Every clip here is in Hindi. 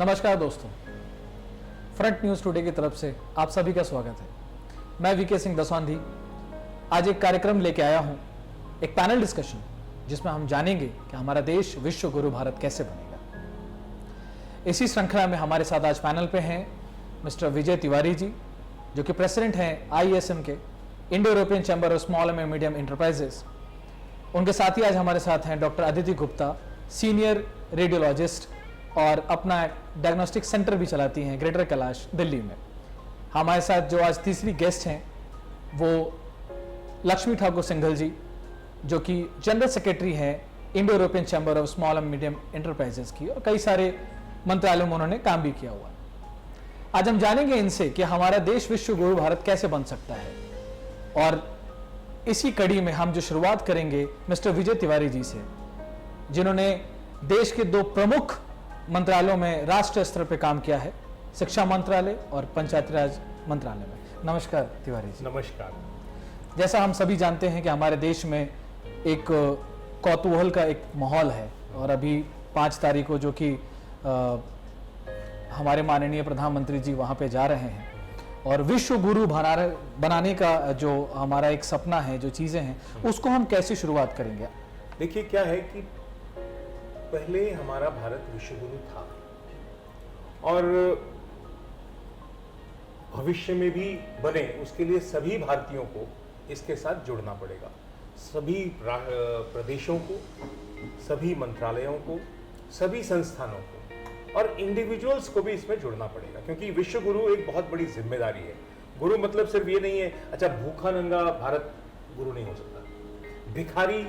नमस्कार दोस्तों, फ्रंट न्यूज टुडे की तरफ से आप सभी का स्वागत है। मैं वीके सिंह दसौंधी आज एक कार्यक्रम लेके आया हूं, एक पैनल डिस्कशन, जिसमें हम जानेंगे कि हमारा देश विश्व गुरु भारत कैसे बनेगा। इसी श्रृंखला में हमारे साथ आज पैनल पे हैं मिस्टर विजय तिवारी जी, जो कि प्रेसिडेंट हैं IESM के, Indo European chamber of small and medium enterprises. उनके साथ ही आज हमारे साथ हैं doctor Aditi Gupta, senior radiologist और अपना डायग्नोस्टिक सेंटर भी चलाती हैं ग्रेटर कैलाश दिल्ली में। हमारे साथ जो आज तीसरी गेस्ट हैं वो लक्ष्मी ठाकुर सिंघल जी, जो कि जनरल सेक्रेटरी हैं Indo European chamber of small and medium enterprises की, और कई सारे मंत्रालयों में उन्होंने काम भी किया हुआ है। आज हम जानेंगे इनसे कि हमारा देश विश्व गुरु भारत कैसे बन सकता है, और इसी कड़ी में हम जो शुरुआत करेंगे मिस्टर विजय तिवारी जी से, जिन्होंने देश के दो प्रमुख मंत्रालयों में राष्ट्रीय स्तर पर काम किया है, शिक्षा मंत्रालय और पंचायती राज मंत्रालय में। नमस्कार तिवारी जी। नमस्कार। जैसा हम सभी जानते हैं कि हमारे देश में एक कौतूहल का एक माहौल है, और अभी 5 तारीख को जो कि हमारे माननीय प्रधानमंत्री जी वहाँ पे जा रहे हैं, और विश्व गुरु बनाने का जो हमारा एक सपना है, जो चीज़ें हैं, उसको हम कैसे शुरुआत करेंगे? देखिए, क्या है कि पहले हमारा भारत विश्व गुरु था, और भविष्य में भी बने, उसके लिए सभी भारतीयों को इसके साथ जुड़ना पड़ेगा। सभी प्रदेशों को, सभी मंत्रालयों को, सभी संस्थानों को और इंडिविजुअल्स को भी इसमें जुड़ना पड़ेगा, क्योंकि विश्व गुरु एक बहुत बड़ी जिम्मेदारी है। गुरु मतलब सिर्फ ये नहीं है, अच्छा भूखा नंगा भारत गुरु नहीं हो सकता, भिखारी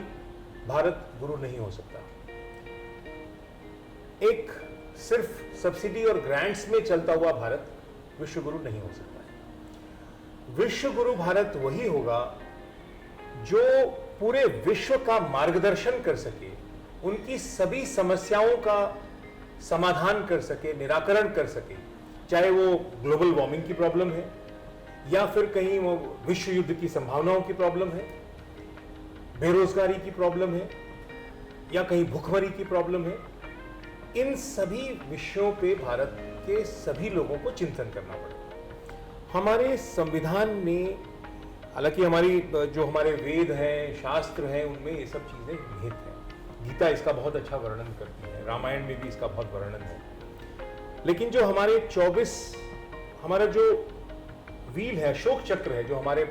भारत गुरु नहीं हो सकता, एक सिर्फ सब्सिडी और ग्रांट्स में चलता हुआ भारत विश्व गुरु नहीं हो सकता है। विश्व गुरु भारत वही होगा जो पूरे विश्व का मार्गदर्शन कर सके, उनकी सभी समस्याओं का समाधान कर सके, निराकरण कर सके, चाहे वो ग्लोबल वार्मिंग की प्रॉब्लम है, या फिर कहीं वो विश्व युद्ध की संभावनाओं की प्रॉब्लम है, बेरोजगारी की प्रॉब्लम है, या कहीं भूखमरी की प्रॉब्लम है। इन सभी विषयों पे भारत के सभी लोगों को चिंतन करना पड़ेगा। हमारे संविधान में, हालांकि हमारी जो हमारे वेद हैं, शास्त्र हैं, उनमें ये सब चीजें निहित हैं। गीता इसका बहुत अच्छा वर्णन करती है, रामायण में भी इसका बहुत वर्णन है। लेकिन जो हमारे 24 हमारा जो व्हील है, अशोक चक्र है, जो हमारे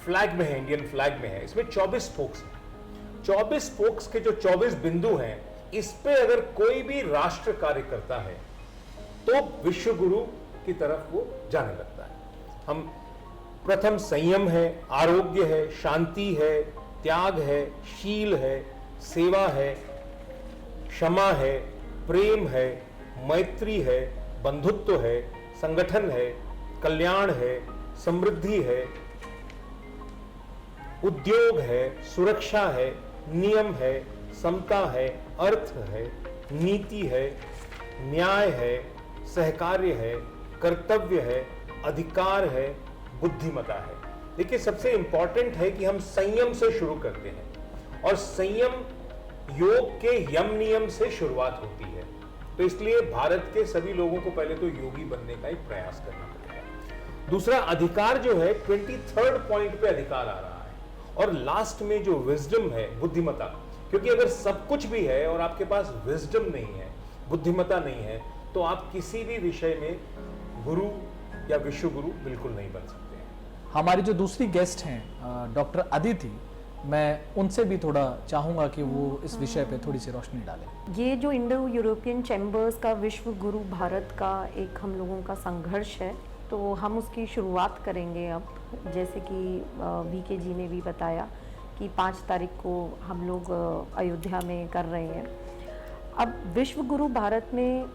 फ्लैग में है, इंडियन फ्लैग में है, इसमें 24 स्पोक्स हैं। 24 स्पोक्स के जो 24 बिंदु हैं, इस पे अगर कोई भी राष्ट्र कार्य करता है तो विश्व गुरु की तरफ वो जाने लगता है। हम प्रथम संयम है, आरोग्य है, शांति है, त्याग है, शील है, सेवा है, क्षमा है, प्रेम है, मैत्री है, बंधुत्व है, संगठन है, कल्याण है, समृद्धि है, उद्योग है, सुरक्षा है, नियम है, समता है, अर्थ है, नीति है, न्याय है, सहकार्य है, कर्तव्य है, अधिकार है, बुद्धिमता है। देखिए, सबसे इंपॉर्टेंट है कि हम संयम से शुरू करते हैं, और संयम योग के यम नियम से शुरुआत होती है। तो इसलिए भारत के सभी लोगों को पहले तो योगी बनने का एक प्रयास करना पड़ेगा। दूसरा, अधिकार जो है 23rd पॉइंट पे अधिकार आ रहा है, और लास्ट में जो विजडम है, बुद्धिमता, क्योंकि अगर सब कुछ भी है और आपके पास विजडम नहीं है, बुद्धिमता नहीं है, तो आप किसी भी विषय में गुरु या विश्व गुरु बिल्कुल नहीं बन सकते हैं। हमारी जो दूसरी गेस्ट हैं डॉक्टर अदिति, मैं उनसे भी थोड़ा चाहूँगा कि वो इस विषय पे थोड़ी सी रोशनी डालें। ये जो इंडो यूरोपियन चैम्बर्स का विश्व गुरु भारत का एक हम लोगों का संघर्ष है, तो हम उसकी शुरुआत करेंगे अब। जैसे कि वीके जी ने भी बताया कि 5 तारीख को हम लोग अयोध्या में कर रहे हैं। अब विश्व गुरु भारत में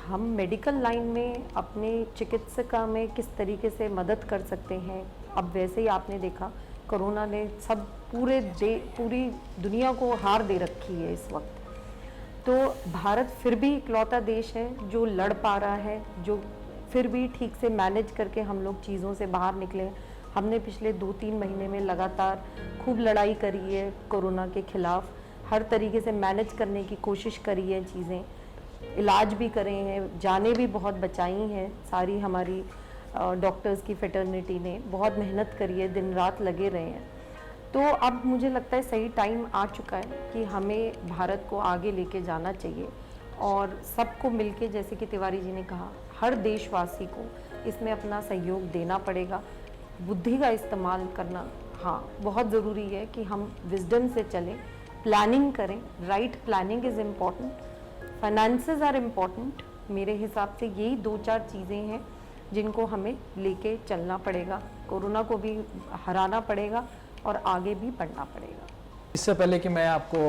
हम मेडिकल लाइन में अपने चिकित्सा में किस तरीके से मदद कर सकते हैं। अब वैसे ही आपने देखा, कोरोना ने सब पूरी दुनिया को हार दे रखी है इस वक्त। तो भारत फिर भी इकलौता देश है जो लड़ पा रहा है, जो फिर भी ठीक से मैनेज करके हम लोग चीज़ों से बाहर निकले। हमने पिछले 2-3 महीने में लगातार खूब लड़ाई करी है कोरोना के खिलाफ, हर तरीके से मैनेज करने की कोशिश करी है चीज़ें। इलाज भी करे हैं, जानें भी बहुत बचाई हैं। सारी हमारी डॉक्टर्स की फेटर्निटी ने बहुत मेहनत करी है, दिन रात लगे रहे हैं। तो अब मुझे लगता है सही टाइम आ चुका है कि हमें भारत को आगे लेके जाना चाहिए और सबको मिलके, जैसे कि तिवारी जी ने कहा, हर देशवासी को इसमें अपना सहयोग देना पड़ेगा। बुद्धि का इस्तेमाल करना हाँ बहुत ज़रूरी है कि हम विजडम से चलें, प्लानिंग करें। Right planning is important, finances are important. मेरे हिसाब से यही 2-4 चीज़ें हैं जिनको हमें लेके चलना पड़ेगा। कोरोना को भी हराना पड़ेगा और आगे भी बढ़ना पड़ेगा। इससे पहले कि मैं आपको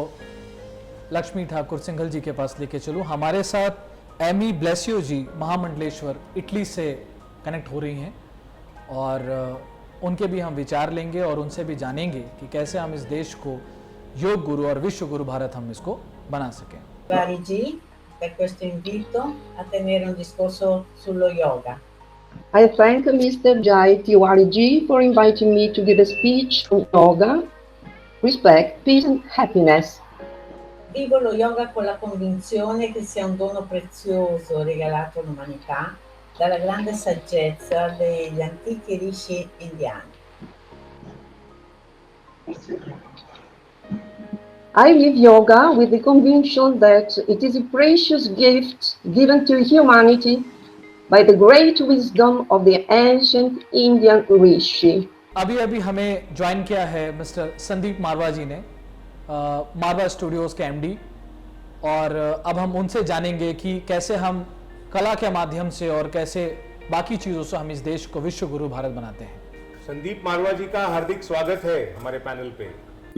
लक्ष्मी ठाकुर सिंघल जी के पास लेके चलूं, हमारे साथ एमी ब्लेसियो जी महामंडलेश्वर इटली से कनेक्ट हो रही हैं और उनके भी हम विचार लेंगे और उनसे भी जानेंगे कि कैसे हम इस देश को योग गुरु और विश्व गुरु भारत हम इसको बना सकें। Tiwari G, per questo invito a tenere un discorso sullo yoga. I thank Mr. Jai Tiwari Ji for inviting me to give a speech on yoga, respect, peace and happiness. Vivo lo yoga con la convinzione che sia un dono prezioso regalato all'umanità dalla grande saggezza degli antichi rishi indiani. I live yoga with the conviction that it is a precious gift given to humanity by the great wisdom of the ancient Indian rishi. अभी अभी हमें ज्वाइन किया है मिस्टर संदीप मारवा जी ने, मारवा स्टूडियोज के एमडी, और अब हम उनसे जानेंगे कि कैसे हम कला के माध्यम से और कैसे बाकी चीज़ों से हम इस देश को विश्व गुरु भारत बनाते हैं। संदीप मारवा जी का हार्दिक स्वागत है हमारे पैनल पे।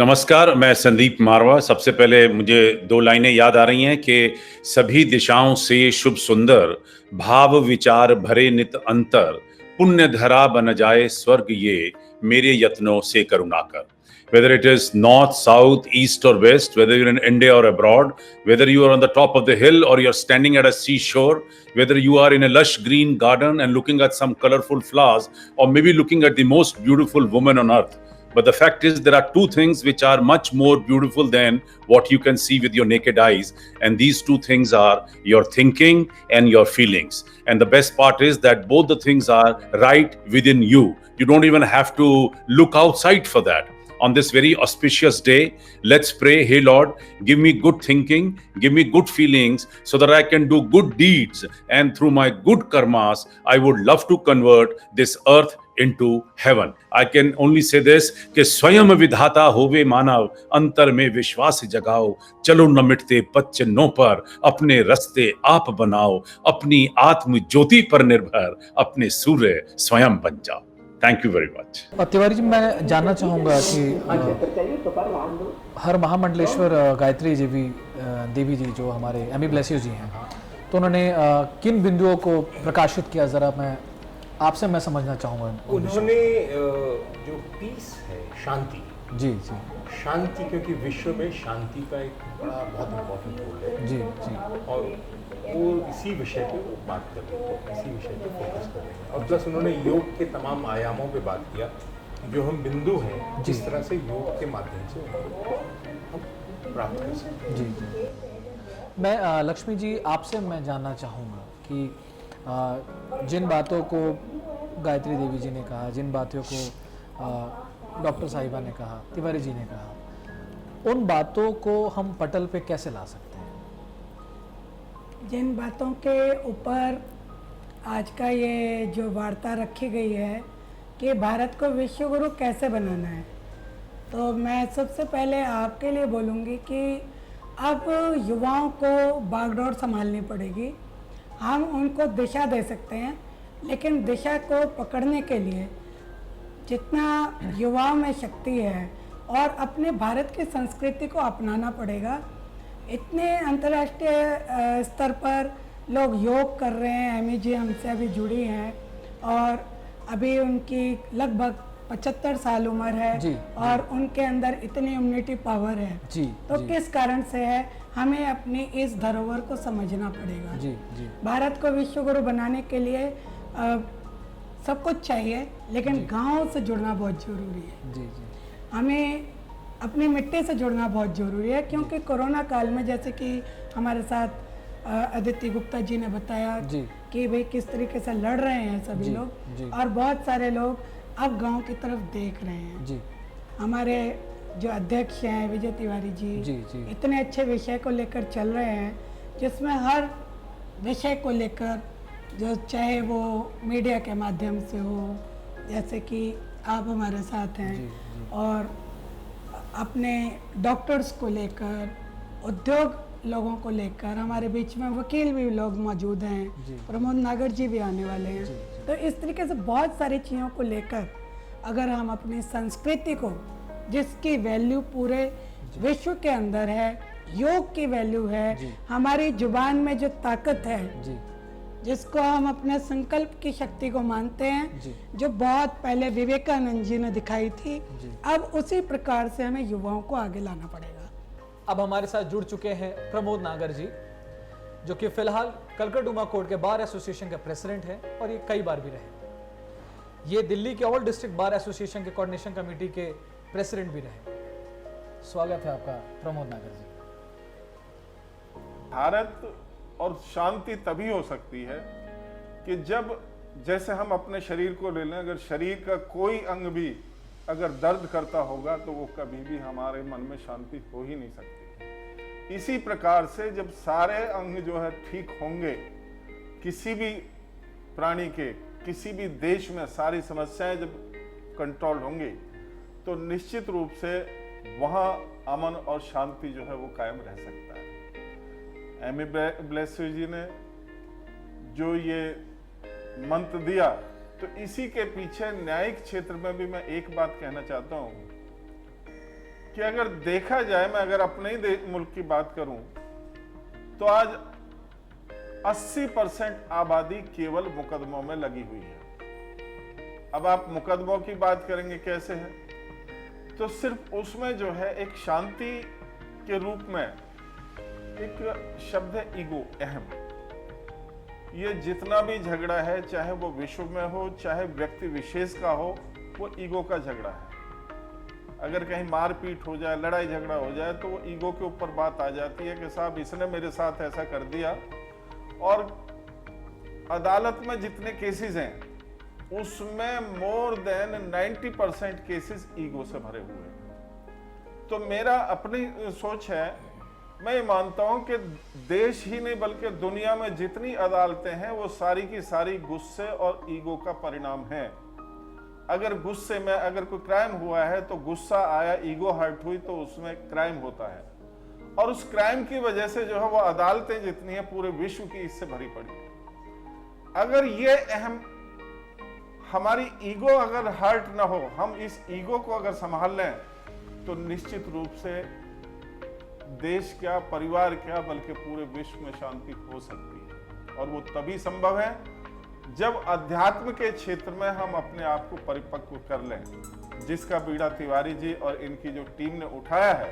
नमस्कार, मैं संदीप मारवा। सबसे पहले मुझे 2 लाइनें याद आ रही हैं कि सभी दिशाओं से शुभ सुंदर, भाव विचार भरे नित अंतर, पुण्य धरा बन जाए स्वर्ग ये, मेरे यत्नों से करुणा कर। Whether it is north, south, east or west, whether you're in India or abroad, whether you are on the top of the hill or you're standing at a seashore, whether you are in a lush green garden and looking at some colorful flowers, or maybe looking at the most beautiful woman on earth. But the fact is, there are 2 things which are much more beautiful than what you can see with your naked eyes. And these 2 things are your thinking and your feelings. And the best part is that both the things are right within you. You don't even have to look outside for that. On this very auspicious day, let's pray, hey Lord, give me good thinking, give me good feelings so that I can do good deeds. And through my good karmas, I would love to convert this earth into heaven. I can only say this, कि स्वयं विधाता होवे मानव, अंतर में विश्वास जगाओ, चलो न मिटते पद चिन्हों पर, अपने रास्ते आप बनाओ, अपनी आत्म ज्योति पर निर्भर, अपने सूर्य स्वयं बन जाओ। Thank you very much. और तिवारी जी, मैं जानना चाहूँगा कि हर महामंडलेश्वर गायत्री देवी जी जो हमारे एमी ब्लेसियो जी हैं, तो उन्होंने किन बिंदुओं को प्रकाशित किया, ज़रा मैं समझना चाहूँगा। उन्होंने जो पीस है, शांति, जी, शांति, क्योंकि विश्व में शांति का एक बड़ा बहुत इम्पोर्टेंट रोल है। जी, और वो इसी विषय पे वो बात कर रहे हैं, इसी विषय पे फोकस कर रहे हैं। और प्लस उन्होंने योग के तमाम आयामों पे बात किया, जो हम बिंदु हैं जिस तरह से योग के माध्यम से उनको हम प्राप्त कर सकते हैं। जी। मैं लक्ष्मी जी, आपसे मैं जानना चाहूँगा कि जिन बातों को गायत्री देवी जी ने कहा, जिन बातों को डॉक्टर साहिबा ने कहा, तिवारी जी ने कहा, उन बातों को हम पटल पे कैसे ला सकते हैं? जिन बातों के ऊपर आज का ये जो वार्ता रखी गई है कि भारत को विश्व गुरु कैसे बनाना है, तो मैं सबसे पहले आपके लिए बोलूँगी कि अब युवाओं को बागडोर संभालनी पड़ेगी। हम उनको दिशा दे सकते हैं, लेकिन दिशा को पकड़ने के लिए जितना युवाओं में शक्ति है और अपने भारत की संस्कृति को अपनाना पड़ेगा। इतने अंतर्राष्ट्रीय स्तर पर लोग योग कर रहे हैं। एमी जी हमसे अभी जुड़ी हैं और अभी उनकी लगभग 75 साल उम्र है जी, और उनके अंदर इतनी इम्यूनिटी पावर है जी, तो जी, किस कारण से है, हमें अपनी इस धरोहर को समझना पड़ेगा। जी, जी, भारत को विश्व गुरु बनाने के लिए सब कुछ चाहिए, लेकिन गाँव से जुड़ना बहुत ज़रूरी है। जी, जी, हमें अपनी मिट्टी से जुड़ना बहुत ज़रूरी है, क्योंकि कोरोना काल में जैसे कि हमारे साथ अदिति गुप्ता जी ने बताया जी। कि भाई किस तरीके से लड़ रहे हैं सभी जी, लोग, जी। और बहुत सारे लोग अब गांव की तरफ देख रहे हैं। जी हमारे जो अध्यक्ष हैं विजय तिवारी जी, जी, जी। इतने अच्छे विषय को लेकर चल रहे हैं, जिसमें हर विषय को लेकर, जो चाहे वो मीडिया के माध्यम से हो, जैसे कि आप हमारे साथ हैं, जी, जी। और अपने डॉक्टर्स को लेकर, उद्योग लोगों को लेकर, हमारे बीच में वकील भी लोग मौजूद जी। हैं, प्रमोद नागर जी भी आने वाले हैं। जी, जी। तो इस तरीके से बहुत सारी चीज़ों को लेकर अगर हम अपनी संस्कृति को, जिसकी वैल्यू पूरे विश्व के अंदर है, योग की वैल्यू जी। है, हमारी जुबान में जो ताकत है, जी जिसको हम अपने संकल्प की शक्ति को मानते हैं, जी। जो बहुत पहले विवेकानंद जी ने दिखाई थी, जी। अब उसी प्रकार से हमें युवाओं को आगे लाना पड़ेगा। अब हमारे साथ जुड़ चुके हैं प्रमोद नागर जी, जो कि फिलहाल कलकत्ता कोर्ट के बार एसोसिएशन के प्रेसिडेंट हैं और ये कई बार भी रहे। ये दिल्ली के ऑल डिस्ट्रिक्ट बार एसोसिएशन के कोऑर्डिनेशन कमेटी के प्रेसिडेंट भी रहे। स्वागत है आपका प्रमोद नागर जी। भारत और शांति तभी हो सकती है कि जब, जैसे हम अपने शरीर को ले लें, अगर शरीर का कोई अंग भी अगर दर्द करता होगा तो वो कभी भी हमारे मन में शांति हो ही नहीं सकती। इसी प्रकार से जब सारे अंग जो है ठीक होंगे, किसी भी प्राणी के, किसी भी देश में सारी समस्याएं जब कंट्रोल होंगी, तो निश्चित रूप से वहाँ अमन और शांति जो है वो कायम रह सकता है। एमी ब्लेसर जी ने जो ये मंत्र दिया, तो इसी के पीछे न्यायिक क्षेत्र में भी मैं एक बात कहना चाहता हूं कि अगर देखा जाए, मैं अगर अपने ही मुल्क की बात करूं, तो आज 80% आबादी केवल मुकदमों में लगी हुई है। अब आप मुकदमों की बात करेंगे कैसे है, तो सिर्फ उसमें जो है एक शांति के रूप में एक शब्द है ईगो, अहम। ये जितना भी झगड़ा है, चाहे वो विश्व में हो, चाहे व्यक्ति विशेष का हो, वो ईगो का झगड़ा है। अगर कहीं मारपीट हो जाए, लड़ाई झगड़ा हो जाए, तो वो ईगो के ऊपर बात आ जाती है कि साहब इसने मेरे साथ ऐसा कर दिया। और अदालत में जितने केसेस हैं उसमें मोर देन 90% केसेस ईगो से भरे हुए हैं। तो मेरा अपनी सोच है, मैं ये मानता हूं कि देश ही नहीं बल्कि दुनिया में जितनी अदालतें हैं वो सारी की सारी गुस्से और ईगो का परिणाम है। अगर गुस्से में अगर कोई क्राइम हुआ है तो गुस्सा आया, ईगो हर्ट हुई, तो उसमें क्राइम होता है। और उस क्राइम की वजह से जो है वो अदालतें जितनी है पूरे विश्व की इससे भरी पड़ी है। अगर ये अहम हमारी ईगो अगर हर्ट ना हो, हम इस ईगो को अगर संभाल लें, तो निश्चित रूप से देश क्या, परिवार क्या, बल्कि पूरे विश्व में शांति हो सकती है। और वो तभी संभव है जब अध्यात्म के क्षेत्र में हम अपने आप को परिपक्व कर लें, जिसका बीड़ा तिवारी जी और इनकी जो टीम ने उठाया है।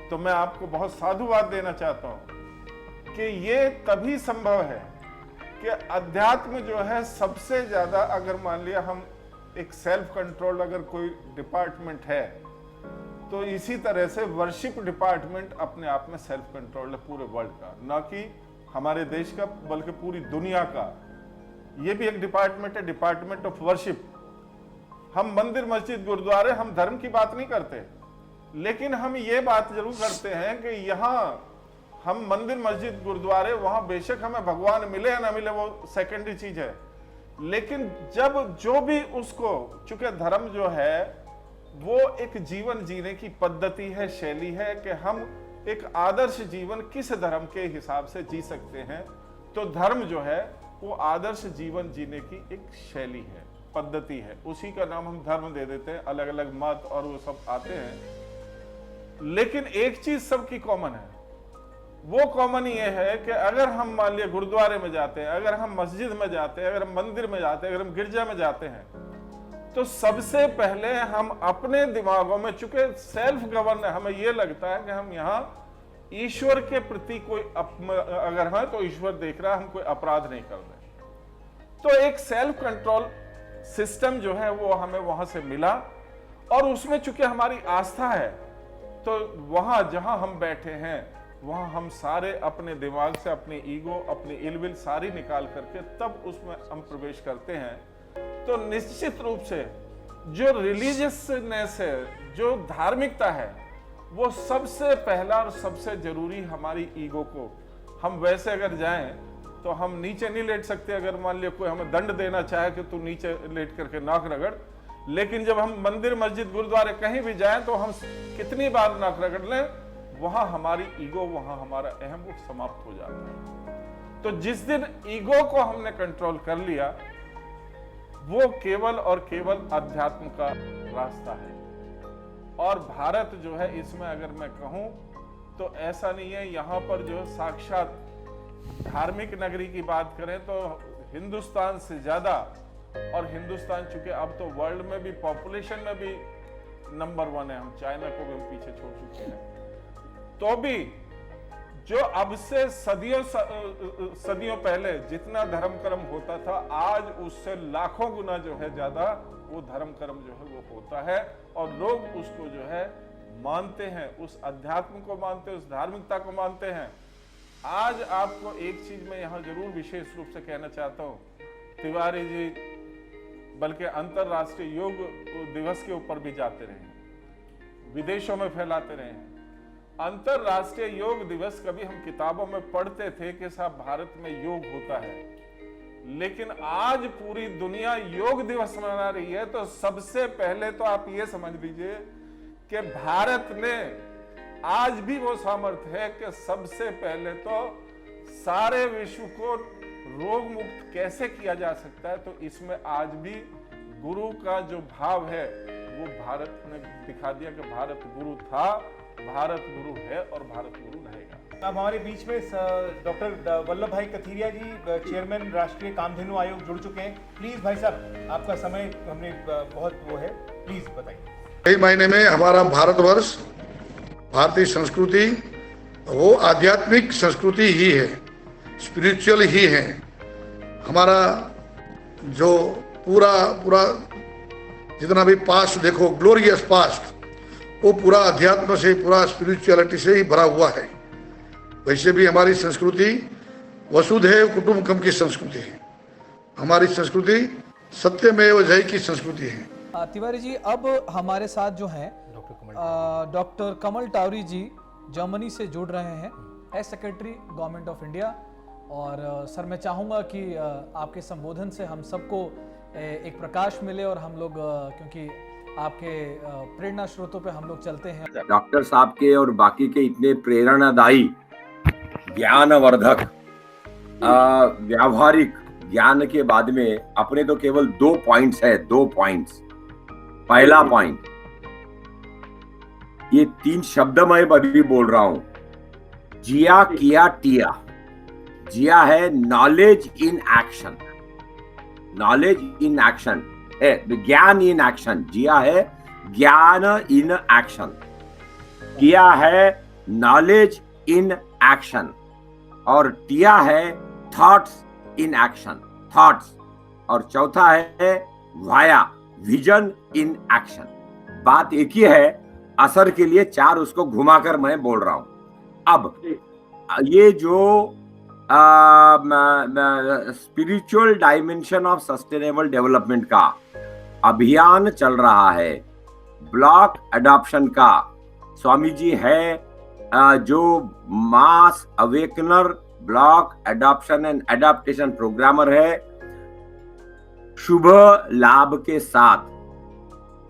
तो मैं आपको बहुत साधुवाद देना चाहता हूं कि ये तभी संभव है कि अध्यात्म जो है सबसे ज्यादा, अगर मान लिया हम एक सेल्फ कंट्रोल अगर कोई डिपार्टमेंट है, तो इसी तरह से वर्शिप डिपार्टमेंट अपने आप में सेल्फ कंट्रोल है पूरे वर्ल्ड का, ना कि हमारे देश का बल्कि पूरी दुनिया का। ये भी एक डिपार्टमेंट है, डिपार्टमेंट ऑफ वर्शिप। हम मंदिर, मस्जिद, गुरुद्वारे, हम धर्म की बात नहीं करते, लेकिन हम ये बात जरूर करते हैं कि यहाँ हम मंदिर, मस्जिद, गुरुद्वारे, वहां बेशक हमें भगवान मिले या ना मिले वो सेकेंडरी चीज है, लेकिन जब जो भी उसको, चूंकि धर्म जो है वो एक जीवन जीने की पद्धति है, शैली है कि हम एक आदर्श जीवन किस धर्म के हिसाब से जी सकते हैं। तो धर्म जो है वो आदर्श जीवन जीने की एक शैली है, पद्धति है, उसी का नाम हम धर्म दे देते हैं। अलग अलग मत और वो सब आते हैं, लेकिन एक चीज सबकी कॉमन है। वो कॉमन ये है कि अगर हम मान लिया गुरुद्वारे में जाते हैं, अगर हम मस्जिद में जाते हैं, अगर हम मंदिर में जाते हैं, अगर हम गिरजा में जाते हैं, तो सबसे पहले हम अपने दिमागों में, चूंकि सेल्फ गवर्न हमें यह लगता है कि हम यहाँ ईश्वर के प्रति कोई अगर है तो ईश्वर देख रहा है, हम कोई अपराध नहीं कर रहे। तो एक सेल्फ कंट्रोल सिस्टम जो है वो हमें वहां से मिला, और उसमें चूंकि हमारी आस्था है, तो वहां जहां हम बैठे हैं वहाँ हम सारे अपने दिमाग से अपनी ईगो, अपनी इलविल सारी निकाल करके तब उसमें हम प्रवेश करते हैं, तो निश्चित रूप से जो रिलीजियसनेस है, जो धार्मिकता है, वो सबसे पहला और सबसे जरूरी हमारी ईगो को, हम वैसे अगर जाएं तो हम नीचे नहीं लेट सकते। अगर मान लिया कोई हमें दंड देना चाहे कि तू नीचे लेट करके नाक रगड़, लेकिन जब हम मंदिर, मस्जिद, गुरुद्वारे कहीं भी जाएं तो हम कितनी बार नाक रगड़ लें, वहां हमारी ईगो, वहां हमारा अहम वो समाप्त हो जाता है। तो जिस दिन ईगो को हमने कंट्रोल कर लिया, वो केवल और केवल अध्यात्म का रास्ता है। और भारत जो है, इसमें अगर मैं कहूं तो ऐसा नहीं है, यहां पर जो साक्षात धार्मिक नगरी की बात करें तो हिंदुस्तान से ज्यादा, और हिंदुस्तान चूंकि अब तो वर्ल्ड में भी पॉपुलेशन में भी नंबर 1 है, हम चाइना को भी हम पीछे छोड़ चुके हैं, तो भी जो अब से सदियों पहले जितना धर्म कर्म होता था, आज उससे लाखों गुना जो है ज्यादा वो धर्म कर्म जो है वो होता है, और लोग उसको जो है मानते हैं, उस अध्यात्म को मानते हैं, उस धार्मिकता को मानते हैं। आज आपको एक चीज मैं यहां जरूर विशेष रूप से कहना चाहता हूं, तिवारी जी बल्कि अंतरराष्ट्रीय योग दिवस के ऊपर भी जाते रहे, विदेशों में फैलाते रहे हैं। अंतरराष्ट्रीय योग दिवस कभी हम किताबों में पढ़ते थे कि साहब भारत में योग होता है, लेकिन आज पूरी दुनिया योग दिवस मना रही है। तो सबसे पहले तो आप ये समझ लीजिए कि भारत ने आज भी वो सामर्थ्य है कि सबसे पहले तो सारे विश्व को रोग मुक्त कैसे किया जा सकता है, तो इसमें आज भी गुरु का जो भाव है वो भारत ने दिखा दिया कि भारत गुरु था, भारत गुरु है और भारत गुरु रहेगा। अब हमारे बीच में डॉक्टर वल्लभ भाई कथीरिया जी, चेयरमैन राष्ट्रीय कामधेनु आयोग, जुड़ चुके हैं। प्लीज भाई साहब, आपका समय हमने बहुत वो है, प्लीज बताइए। कई महीने में हमारा भारतवर्ष, भारतीय संस्कृति वो आध्यात्मिक संस्कृति ही है, स्पिरिचुअल ही है। हमारा जो पूरा जितना भी पास्ट देखो, ग्लोरियस पास्ट, वो पूरा अध्यात्म से, पूरा स्पिरिचुअलिटी से ही भरा हुआ है। वैसे भी हमारी संस्कृति वसुधैव कुटुंबकम की संस्कृति है। हमारी संस्कृति सत्यमेव जय की संस्कृति है। तिवारी जी, अब हमारे साथ जो हैं डॉक्टर कमल टावरी जी जर्मनी से जुड़ रहे हैं, as secretary government of India. और सर, मैं चाहूँगा कि आपके संबोधन से हम सबको एक प्रकाश मिले, और हम लोग क्योंकि आपके प्रेरणा स्रोतों पे हम लोग चलते हैं। डॉक्टर साहब के और बाकी के इतने प्रेरणादायी, ज्ञानवर्धक, व्यावहारिक ज्ञान के बाद में अपने तो केवल 2 पॉइंट्स है, 2 पॉइंट्स। पहला पॉइंट, ये 3 शब्द मैं अभी बोल रहा हूं, जिया, किया, टिया। जिया है knowledge in action, knowledge in action है ज्ञान इन एक्शन। जिया है ज्ञान इन एक्शन, किया है नॉलेज इन एक्शन, और टिया है थॉट्स इन एक्शन, थॉट्स। और चौथा है वाया, विजन इन एक्शन। बात एक ही है, असर के लिए 4 उसको घुमाकर मैं बोल रहा हूं। अब ये जो spiritual dimension of sustainable development का अभियान चल रहा है, ब्लॉक अडॉप्शन का, स्वामी जी है जो mass awakener, block adoption and adaptation programmer है। शुभ लाभ के साथ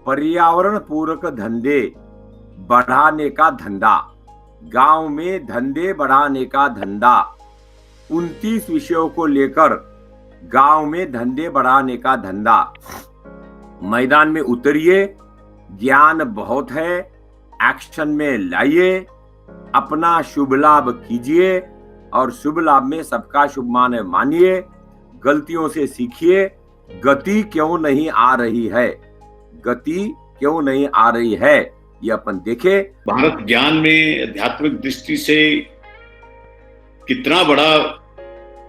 पर्यावरण पूरक धंधे बढ़ाने का धंधा, गांव में धंधे बढ़ाने का धंधा, 29 विषयों को लेकर गांव में धंधे बढ़ाने का धंधा। मैदान में उतरिए, ज्ञान बहुत है, एक्शन में लाइए, अपना शुभ लाभ कीजिए और शुभ लाभ में सबका शुभ मानिए, गलतियों से सीखिए। गति क्यों नहीं आ रही है, गति क्यों नहीं आ रही है, ये अपन देखे। भारत ज्ञान में आध्यात्मिक दृष्टि से कितना बड़ा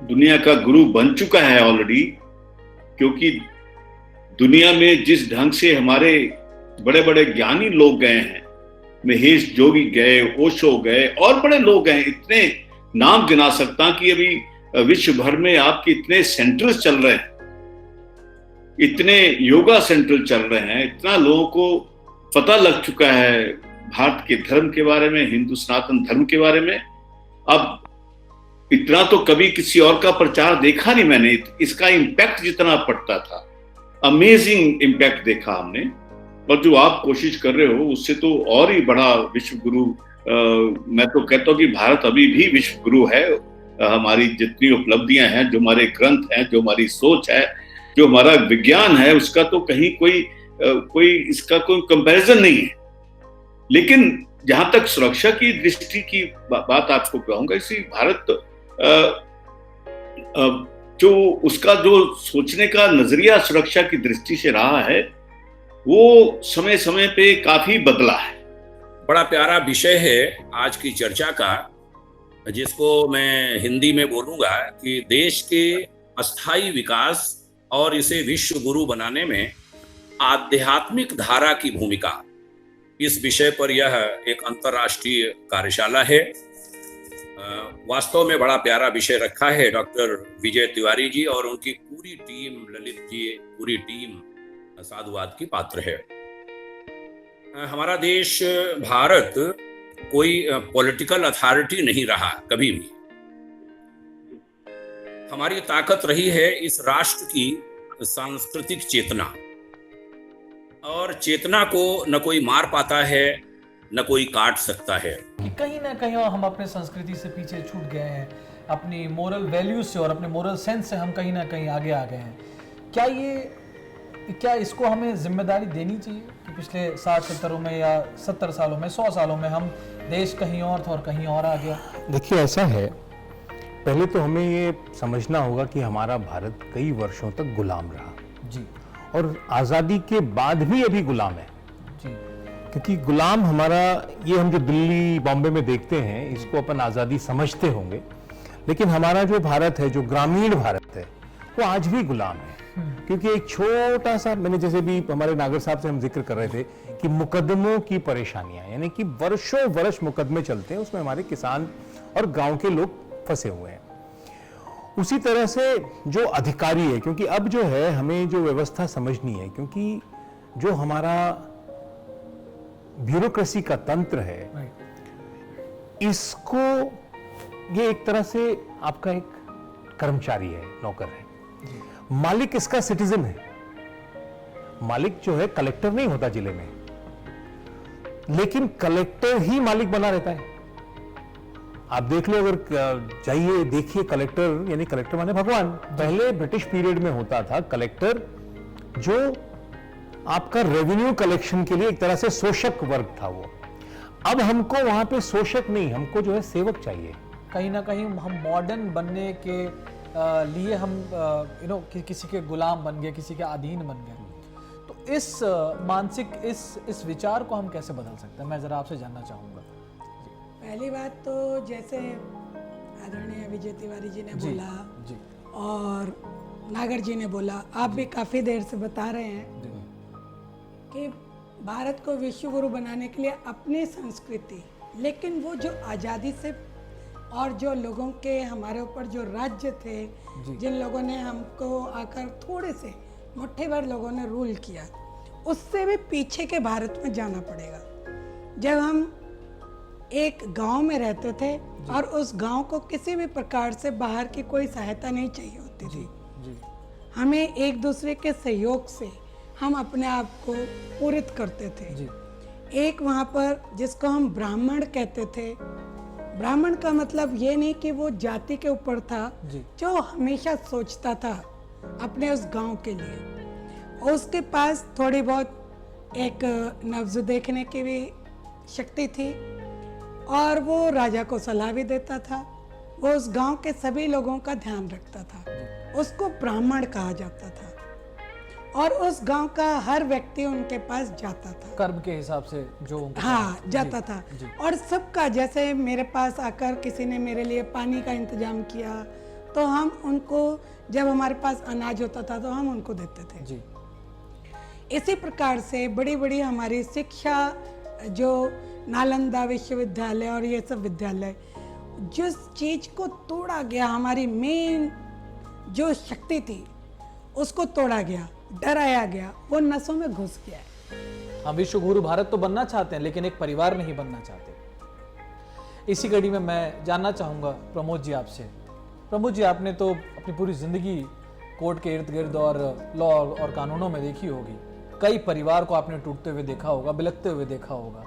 दुनिया का गुरु बन चुका है ऑलरेडी, क्योंकि दुनिया में जिस ढंग से हमारे बड़े बड़े ज्ञानी लोग गए हैं, महेश जोगी गए, ओशो गए और बड़े लोग हैं, इतने नाम गिना सकता कि अभी विश्व भर में आपके इतने सेंटर्स चल रहे हैं, इतने योगा सेंटर चल रहे हैं, इतना लोगों को पता लग चुका है भारत के धर्म के बारे में, हिंदू सनातन धर्म के बारे में। अब इतना तो कभी किसी और का प्रचार देखा नहीं मैंने, इसका इम्पैक्ट जितना पड़ता था, अमेजिंग इम्पैक्ट देखा हमने। और जो आप कोशिश कर रहे हो उससे तो और ही बड़ा विश्व गुरु, मैं तो कहता हूँ कि भारत अभी भी विश्व गुरु है। हमारी जितनी उपलब्धियां हैं, जो हमारे ग्रंथ हैं, जो हमारी सोच है, जो हमारा विज्ञान है, उसका तो कहीं कोई इसका कोई कंपैरिजन नहीं है। लेकिन जहां तक सुरक्षा की दृष्टि की बात आपको कहूंगा, इसी भारत जो उसका जो सोचने का नजरिया सुरक्षा की दृष्टि से रहा है, वो समय समय पे काफी बदला है। बड़ा प्यारा विषय है आज की चर्चा का, जिसको मैं हिंदी में बोलूंगा कि देश के अस्थायी विकास और इसे विश्व गुरु बनाने में आध्यात्मिक धारा की भूमिका। इस विषय पर यह एक अंतर्राष्ट्रीय कार्यशाला है। वास्तव में बड़ा प्यारा विषय रखा है डॉक्टर विजय तिवारी जी और उनकी पूरी टीम, ललित जी पूरी टीम साधुवाद की पात्र है। हमारा देश भारत कोई पॉलिटिकल अथॉरिटी नहीं रहा कभी भी। हमारी ताकत रही है इस राष्ट्र की सांस्कृतिक चेतना, और चेतना को न कोई मार पाता है न कोई काट सकता है। कहीं ना कहीं हम अपने संस्कृति से पीछे छूट गए हैं, अपनी मोरल वैल्यूज से और अपने मोरल सेंस से हम कहीं ना कहीं आगे आ गए हैं। क्या इसको हमें जिम्मेदारी देनी चाहिए कि पिछले 60-70 में या 70 सालों में, 100 सालों में हम देश कहीं और था और कहीं और आ गया? देखिए, ऐसा है, पहले तो हमें ये समझना होगा कि हमारा भारत कई वर्षों तक गुलाम रहा जी, और आज़ादी के बाद भी अभी गुलाम है जी। क्योंकि गुलाम हमारा, ये हम जो दिल्ली बॉम्बे में देखते हैं, इसको अपन आज़ादी समझते होंगे, लेकिन हमारा जो भारत है, जो ग्रामीण भारत है, वो आज भी गुलाम है। क्योंकि एक छोटा सा, मैंने जैसे भी हमारे नागर साहब से हम जिक्र कर रहे थे कि मुकदमों की परेशानियां, यानी कि वर्षों वर्ष मुकदमे चलते हैं, उसमें हमारे किसान और गांव के लोग फंसे हुए हैं। उसी तरह से जो अधिकारी है, क्योंकि अब जो है हमें जो व्यवस्था समझनी है, क्योंकि जो हमारा ब्यूरोक्रेसी का तंत्र है, इसको, ये एक तरह से आपका एक कर्मचारी है, नौकर है, मालिक इसका सिटीजन है। मालिक जो है कलेक्टर नहीं होता जिले में, लेकिन कलेक्टर ही मालिक बना रहता है। आप देख लो, अगर जाइए देखिए, कलेक्टर यानी कलेक्टर माने भगवान। पहले ब्रिटिश पीरियड में होता था कलेक्टर, जो आपका रेवेन्यू कलेक्शन के लिए एक तरह से शोषक वर्ग था वो। अब हमको वहां पे शोषक नहीं, हमको जो है सेवक चाहिए। कहीं ना कहीं हम मॉडर्न बनने के लिए हम किसी के गुलाम बन गए, किसी के अधीन बन गए। तो इस मानसिक इस विचार को हम कैसे बदल सकते हैं, मैं जरा आपसे जानना चाहूँगा। पहली बात तो जैसे आदरणीय विजय तिवारी जी ने बोला जी, और नागर जी ने बोला, आप भी काफ़ी देर से बता रहे हैं कि भारत को विश्व गुरु बनाने के लिए अपनी संस्कृति, लेकिन वो जो आज़ादी से और जो लोगों के हमारे ऊपर जो राज्य थे, जिन लोगों ने हमको आकर थोड़े से मुट्ठी भर लोगों ने रूल किया, उससे भी पीछे के भारत में जाना पड़ेगा। जब हम एक गांव में रहते थे और उस गांव को किसी भी प्रकार से बाहर की कोई सहायता नहीं चाहिए होती थी, हमें एक दूसरे के सहयोग से हम अपने आप को पूरित करते थे। एक वहाँ पर जिसको हम ब्राह्मण कहते थे, ब्राह्मण का मतलब ये नहीं कि वो जाति के ऊपर था, जो हमेशा सोचता था अपने उस गांव के लिए। उसके पास थोड़ी बहुत एक नब्ज देखने की भी शक्ति थी और वो राजा को सलाह भी देता था। वो उस गांव के सभी लोगों का ध्यान रखता था, उसको ब्राह्मण कहा जाता था। और उस गांव का हर व्यक्ति उनके पास जाता था, कर्म के हिसाब से जो जाता था। और सबका, जैसे मेरे पास आकर किसी ने मेरे लिए पानी का इंतजाम किया, तो हम उनको, जब हमारे पास अनाज होता था तो हम उनको देते थे। इसी प्रकार से बड़ी बड़ी हमारी शिक्षा जो नालंदा विश्वविद्यालय और ये सब विद्यालय, जिस चीज़ को तोड़ा गया, हमारी मेन जो शक्ति थी उसको तोड़ा गया, डराया गया, वो नसों में घुस गया है। हम विश्व गुरु भारत तो बनना चाहते हैं, लेकिन एक परिवार नहीं बनना चाहते। इसी कड़ी में मैं जानना चाहूँगा प्रमोद जी आपसे। प्रमोद जी, आपने तो अपनी पूरी जिंदगी कोर्ट के इर्द गिर्द और लॉ और कानूनों में देखी होगी। कई परिवार को आपने टूटते हुए देखा होगा, बिलखते हुए देखा होगा।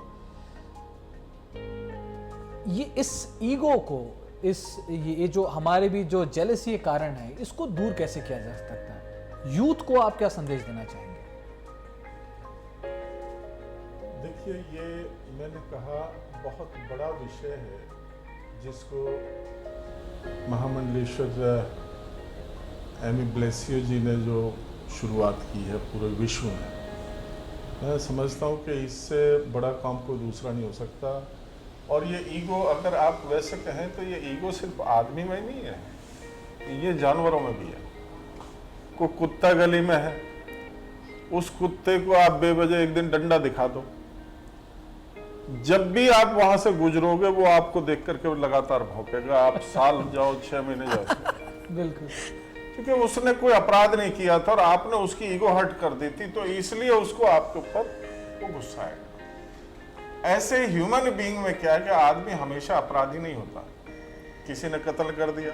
ये इस ईगो को, ये जो हमारे भी जो जेलसी के कारण है, इसको दूर कैसे किया जा सकता है? यूथ को आप क्या संदेश देना चाहेंगे? देखिए, ये मैंने कहा बहुत बड़ा विषय है जिसको महामंडलेश्वर एमी ब्लेसियो जी ने जो शुरुआत की है पूरे विश्व में, मैं समझता हूँ कि इससे बड़ा काम कोई दूसरा नहीं हो सकता। और ये ईगो, अगर आप वैसे कहें तो ये ईगो सिर्फ आदमी में नहीं है, ये जानवरों में भी है। कोई कुत्ता गली में है, उस कुत्ते को आप बेवजह एक दिन डंडा दिखा दो, जब भी आप वहां से गुजरोगे वो आपको देख करके लगातार भौंकेगा। आप साल जाओ, 6 महीने जाओ, बिल्कुल, क्योंकि उसने कोई अपराध नहीं किया था और आपने उसकी ईगो हर्ट कर दी थी, तो इसलिए उसको आपके ऊपर वो गुस्सा आएगा। ऐसे ह्यूमन बीइंग में क्या है कि आदमी हमेशा अपराधी नहीं होता। किसी ने कत्ल कर दिया,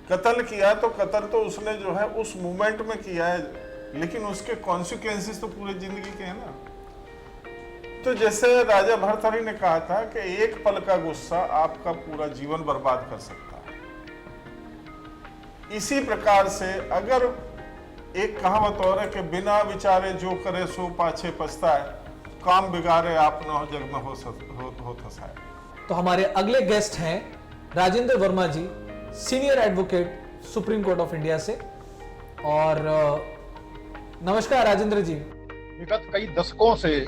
कत्ल किया तो कत्ल तो उसने जो है उस मोमेंट में किया है, लेकिन उसके कॉन्सिक्वेंसेस तो पूरी जिंदगी के हैं ना। तो जैसे राजा भर्तृहरि ने कहा था कि एक पल का गुस्सा आपका पूरा जीवन बर्बाद कर सकता है। इसी प्रकार से अगर एक कहावत और है कि बिना विचारे जो करे सो पाछे पछताए, काम बिगाड़े आप न हो जग में हो थसाए। तो हमारे अगले गेस्ट हैं Rajendra Verma ji, senior advocate supreme court of India से। और नमस्कार राजेंद्र जी। विगत कई दशकों से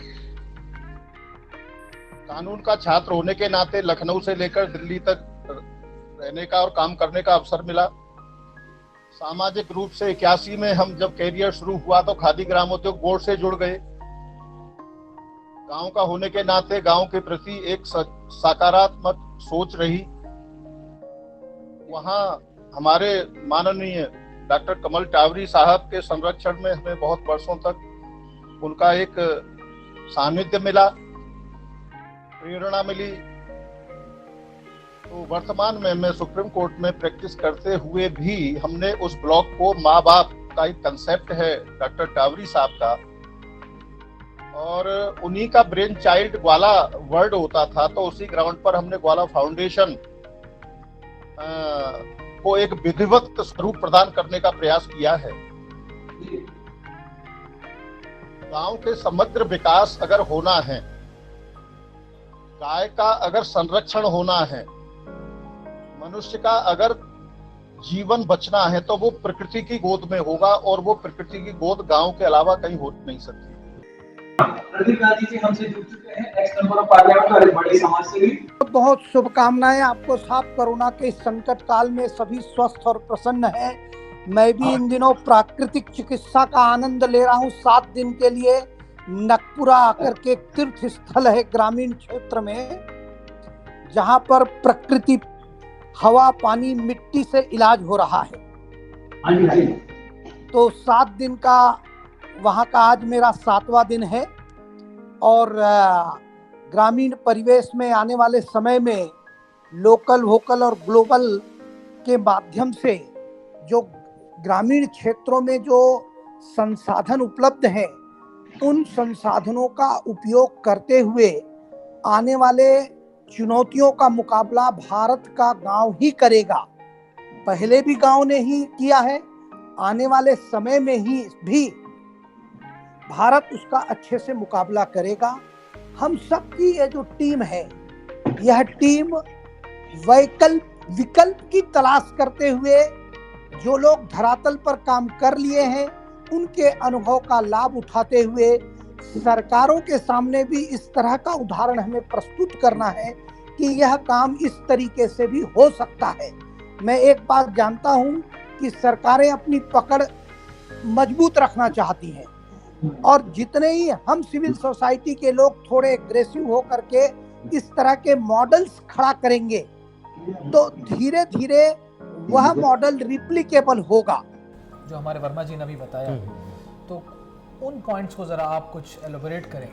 कानून का छात्र होने के नाते लखनऊ से लेकर दिल्ली तक रहने का और काम करने का अवसर मिला। सामाजिक रूप से 81 में हम जब कैरियर शुरू हुआ तो खादी ग्रामोद्योग बोर्ड से जुड़ गए। गांव का होने के नाते गांव के प्रति एक सकारात्मक सोच रही। वहां हमारे माननीय डॉक्टर कमल टावरी साहब के संरक्षण में हमें बहुत वर्षों तक उनका एक सानिध्य मिला, प्रेरणा मिली। तो वर्तमान में मैं सुप्रीम कोर्ट में प्रैक्टिस करते हुए भी हमने उस ब्लॉक को, माँ बाप का एक कंसेप्ट है डॉक्टर टावरी साहब का, और उन्हीं का ब्रेन चाइल्ड ग्वाला वर्ड होता था, तो उसी ग्राउंड पर हमने ग्वाला फाउंडेशन को एक विधिवत स्वरूप प्रदान करने का प्रयास किया है। गांव के समग्र विकास अगर होना है, गाय का अगर संरक्षण होना है, मनुष्य का अगर जीवन बचना है, तो वो प्रकृति की गोद में होगा, और वो प्रकृति की गोद गांव के अलावा कहीं हो नहीं सकती। प्रदीप गांधी जी हमसे जुड़ चुके हैं, एक्स मेंबर ऑफ पार्लियामेंट और एक बड़े समाज सेवी। बहुत शुभकामनाएं आपको साहब। कोरोना के संकट काल में सभी स्वस्थ और प्रसन्न हैं। मैं भी इन दिनों प्राकृतिक चिकित्सा का आनंद ले रहा हूँ। 7 दिन के लिए नकपुरा आकर के तीर्थ स्थल है ग्रामीण क्षेत्र में, जहाँ पर प्रकृति, हवा, पानी, मिट्टी से इलाज हो रहा है। तो 7 दिन का वहाँ का आज मेरा 7वां दिन है। और ग्रामीण परिवेश में आने वाले समय में लोकल, वोकल और ग्लोबल के माध्यम से जो ग्रामीण क्षेत्रों में जो संसाधन उपलब्ध हैं, उन संसाधनों का उपयोग करते हुए आने वाले चुनौतियों का मुकाबला भारत का गांव ही करेगा। पहले भी गांव ने ही किया है, आने वाले समय में ही भी भारत उसका अच्छे से मुकाबला करेगा। हम सबकी ये जो टीम है, यह टीम विकल्प की तलाश करते हुए जो लोग धरातल पर काम कर लिए हैं, उनके अनुभव का लाभ उठाते हुए सरकारों के सामने भी इस तरह का उदाहरण हमें प्रस्तुत करना है कि यह काम इस तरीके से भी हो सकता है। मैं एक बात जानता हूं कि सरकारें अपनी पकड़ मजबूत रखना चाहती हैं, और जितने ही हम सिविल सोसाइटी के लोग थोड़े एग्रेसिव हो करके इस तरह के मॉडल्स खड़ा करेंगे तो धीरे धीरे वह मॉडल रिप्लिकेबल होगा। जो हमारे वर्मा जी ने अभी बताया, तो उन पॉइंट्स को जरा आप कुछ एलोबरेट करें।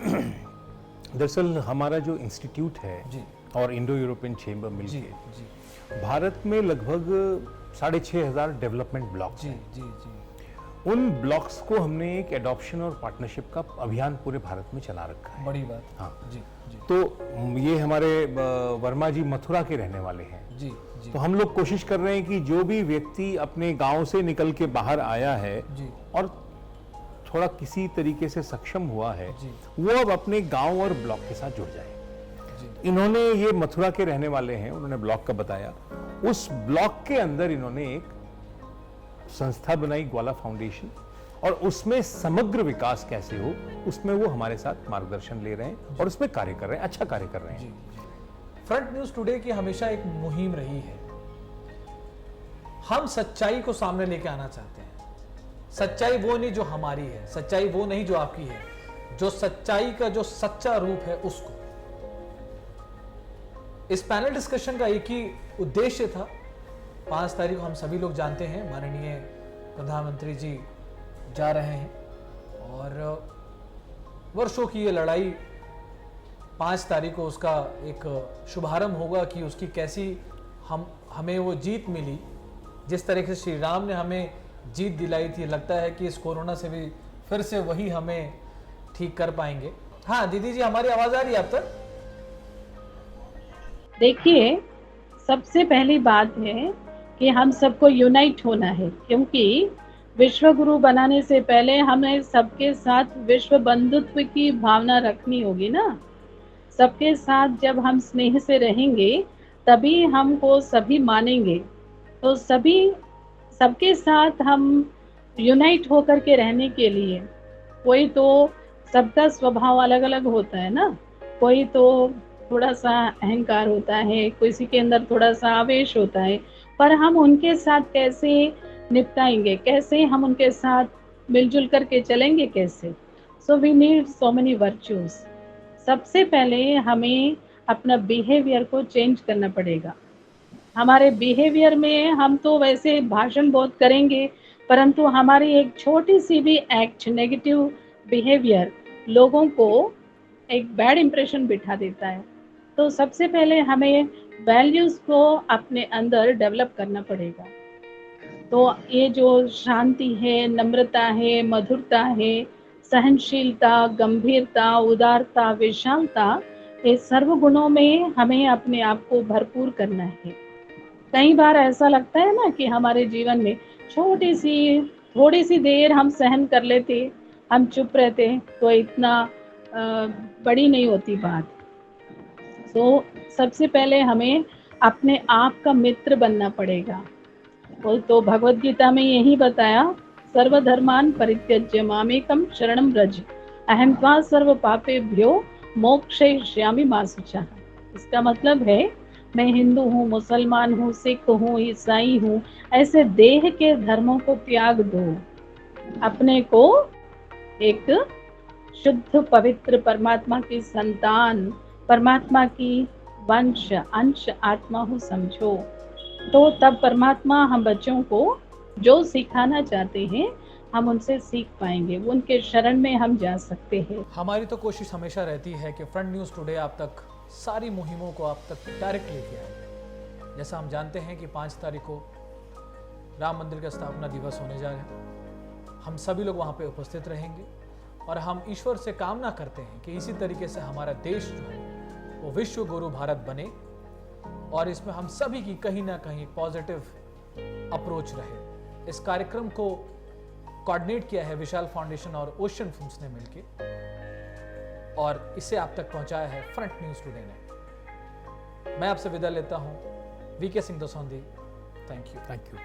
दरअसल हमारा जो इंस्टीट्यूट है जी और इंडो यूरोपियन चेंबर जी मिलके जी भारत में लगभग 6,500 डेवलपमेंट ब्लॉक्स जी हैं। जी जी उन ब्लॉक्स को हमने एक एडॉप्शन और पार्टनरशिप का अभियान पूरे भारत में चला रखा है। बड़ी बात। हाँ जी जी तो ये हमारे वर्मा जी मथुरा के रहने वाले हैं। जी जी तो हम लोग कोशिश कर रहे हैं कि जो भी व्यक्ति अपने गांव से निकल के बाहर आया है जी और थोड़ा किसी तरीके से सक्षम हुआ है, जी वो अब अपने गांव और ब्लॉक के साथ जुड़ जाए। जी इन्होंने, ये मथुरा के रहने वाले हैं, उन्होंने ब्लॉक का बताया। उस ब्लॉक के अंदर इन्होंने एक संस्था बनाई, ग्वाला फाउंडेशन, और उसमें समग्र विकास कैसे हो उसमें वो हमारे साथ मार्गदर्शन ले रहे हैं और उसमें कार्य कर रहे हैं, अच्छा कार्य कर रहे हैं। फ्रंट न्यूज टुडे की हमेशा एक मुहिम रही है, हम सच्चाई को सामने लेके आना चाहते हैं। सच्चाई वो नहीं जो हमारी है, सच्चाई वो नहीं जो आपकी है, जो सच्चाई का जो सच्चा रूप है उसको। इस पैनल डिस्कशन का एक ही उद्देश्य था। 5 तारीख को हम सभी लोग जानते हैं माननीय प्रधानमंत्री जी जा रहे हैं और वर्षों की ये लड़ाई 5 तारीख को उसका एक शुभारंभ होगा कि उसकी कैसी हमें वो जीत मिली। जिस तरीके से श्री राम ने हमें जीत दिलाई थी, लगता है कि इस कोरोना से भी फिर से वही हमें ठीक कर पाएंगे। हाँ दीदी जी, हमारी आवाज आ रही है आप तक? देखिए, सबसे पहली बात है कि हम सबको यूनाइट होना है, क्योंकि विश्व गुरु बनाने से पहले हमें सबके साथ विश्व बंधुत्व की भावना रखनी होगी ना। सबके साथ जब हम स्नेह से रहेंगे तभी हमको सभी मानेंगे। तो सबके साथ हम यूनाइट होकर के रहने के लिए, कोई तो सबका स्वभाव अलग अलग होता है ना, कोई तो थोड़ा सा अहंकार होता है, किसी के अंदर थोड़ा सा आवेश होता है, पर हम उनके साथ कैसे निपटाएंगे, कैसे हम उनके साथ मिलजुल करके चलेंगे, कैसे। So we need so many virtues. सबसे पहले हमें अपना बिहेवियर को चेंज करना पड़ेगा। हमारे बिहेवियर में हम तो वैसे भाषण बहुत करेंगे, परंतु हमारी एक छोटी सी भी एक्ट, नेगेटिव बिहेवियर लोगों को एक बैड इंप्रेशन बिठा देता है। तो सबसे पहले हमें वैल्यूज़ को अपने अंदर डेवलप करना पड़ेगा। तो ये जो शांति है, नम्रता है, मधुरता है, सहनशीलता, गंभीरता, उदारता, विशालता, ये सर्व गुणों में हमें अपने आप को भरपूर करना है। कई बार ऐसा लगता है ना कि हमारे जीवन में थोड़ी सी देर हम सहन कर लेते, हम चुप रहते, तो इतना बड़ी नहीं होती बात। तो सबसे पहले हमें अपने आप का मित्र बनना पड़ेगा। तो भगवत गीता में यही बताया, सर्वधर्मान परित्यज्य मामेकम शरणम व्रज अहं त्वा सर्व पापेभ्यो मोक्षयिष्यामि मा शुचः। इसका मतलब है, मैं हिंदू हूँ, मुसलमान हूँ, सिख हूँ, ईसाई हूँ, ऐसे देह के धर्मों को त्याग दो, अपने को एक शुद्ध पवित्र परमात्मा की संतान, परमात्मा की वंश अंश आत्मा हो समझो। तो तब परमात्मा हम बच्चों को जो सिखाना चाहते हैं हम उनसे सीख पाएंगे, उनके शरण में हम जा सकते हैं। हमारी तो कोशिश हमेशा रहती है कि फ्रंट न्यूज़ टुडे आप तक सारी मुहिमों को आप तक डायरेक्ट लेके आए। जैसा हम जानते हैं कि 5 तारीख को राम मंदिर का स्थापना दिवस होने जा रहा है, हम सभी लोग वहाँ पे उपस्थित रहेंगे और हम ईश्वर से कामना करते हैं कि इसी तरीके से हमारा देश जो है वो विश्व गुरु भारत बने और इसमें हम सभी की कहीं ना कहीं पॉजिटिव अप्रोच रहे। इस कार्यक्रम को कोऑर्डिनेट किया है विशाल फाउंडेशन और ओशियन फिल्म्स ने मिलके, और इसे आप तक पहुंचाया है फ्रंट न्यूज़ टुडे ने। मैं आपसे विदा लेता हूं, वीके सिंह दसौंधी। Thank you.